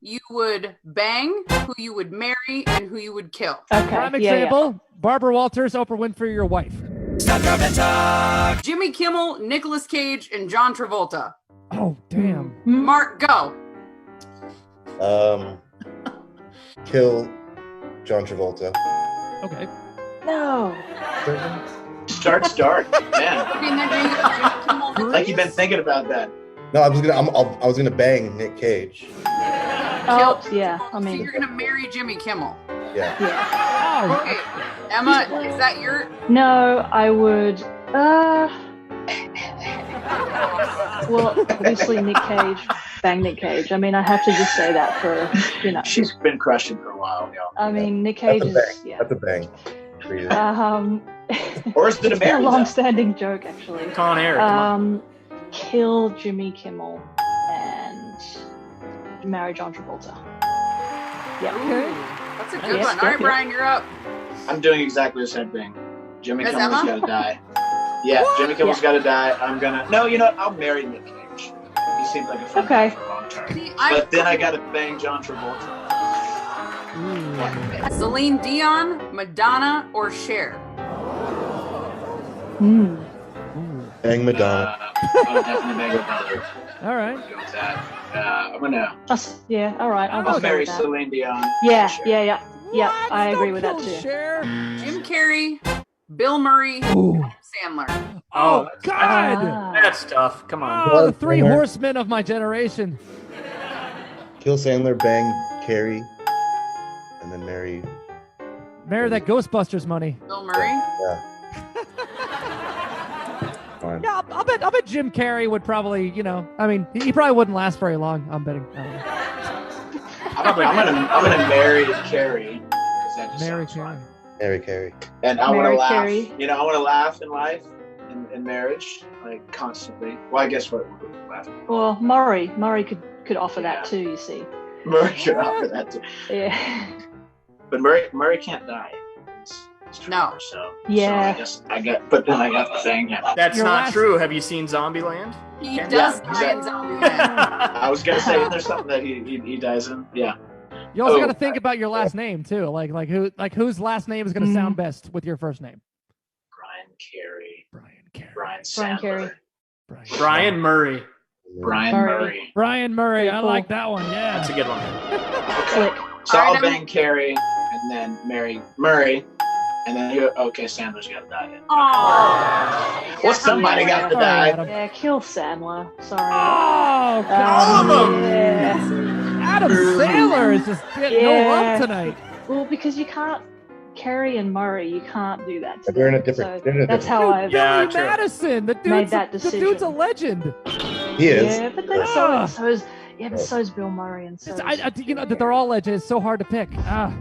you would bang, who you would marry, and who you would kill. Okay. Prime example, Barbara Walters, Oprah Winfrey, your wife. Jimmy Kimmel, Nicolas Cage, and John Travolta. Oh, damn. Mark, go. Kill John Travolta. Okay. No. Start. Man, Okay, and then Jimmy Kimmel. like you've been thinking about that. No, I was gonna bang Nick Cage. Oh, yeah. I So mean, you're gonna marry Jimmy Kimmel. Yeah. yeah. Oh, Okay, Emma, is that your? No, I would. Well, obviously Nick Cage. Bang Nick Cage. I mean, I have to just say that for, you know. She's been crushing for a while, yo. I mean, Nick Cage is, yeah. That's a bang. For you. Or is it a It's been a marry? long-standing joke, actually. Con Air. Kill Jimmy Kimmel and marry John Travolta. Yeah. Okay. That's a good Yes, one. All right, yeah. Brian, you're up. I'm doing exactly the same thing. Jimmy Is Kimmel's Emma? gotta die. Yeah, Jimmy Kimmel's gotta die. No, you know what? I'll marry Nick Cage. He seems like a fun guy Okay. for a long term. See, But then I gotta bang John Travolta. Celine Dion, Madonna, or Cher? Bang Madonna. I'll definitely bang Madonna. all right. Go with that. I'm gonna. Yeah, all right. I'll I'll go marry with that. Celine Dion. Yeah, Sure. yeah. Yeah, What? I agree Don't with that kill too. Cher. Jim Carrey, Bill Murray, Ooh. Adam Sandler. Oh, God. That's tough. Come on. Oh, the three horsemen of my generation. Kill Sandler, bang Carrie, and then marry. Marry that Ghostbusters money. Bill Murray. Yeah. Fine. Yeah, I'll bet Jim Carrey would probably, you know, I mean, he probably wouldn't last very long. I'm betting. I don't know. I'm gonna marry Carrie because that just Marry sounds Carrey. fun. Marry Carrie. And I want to Marry laugh. Carrie. You know, I want to laugh in life, in marriage, like constantly. Well, I guess what we're laughing. Well, Murray could offer Yeah. that too. You see. Murray could offer that too, Yeah. but Murray can't die. It's No. So Yeah. so I got the thing. Yeah. That's Your not last- true. Have you seen Zombieland? He Yeah, does exactly. die in Zombieland. I was gonna say, isn't there something that he dies in? Yeah. You also Oh, got to think about your last name too. Like whose last name is going to sound best with your first name? Brian Carey. Brian Carey. Brian Brian Sandler. Carey. Brian Murray. Brian Murray. Murray. Brian Murray. I Cool. like that one. Yeah. That's a good one. Slick. So All right, I'll bang Carey and then marry Murray, and then Sandler's got to die. Then. Aww. Well, somebody got to All right, die. Adam. Yeah, kill Sandler. Sorry. Oh, God. Yeah. Adam Sandler is just getting no Yeah. love tonight. Well, because you can't. Carey and Murray, you can't do that. To They're in a them. different- So they're in a that's different- how I've. Yeah, Billy true. Madison. The Made dude's, that the dude's a decision. legend. He is. Yeah, but then Ah. so is Bill Murray and so. You know that they're all legends. It's so hard to pick. Ah.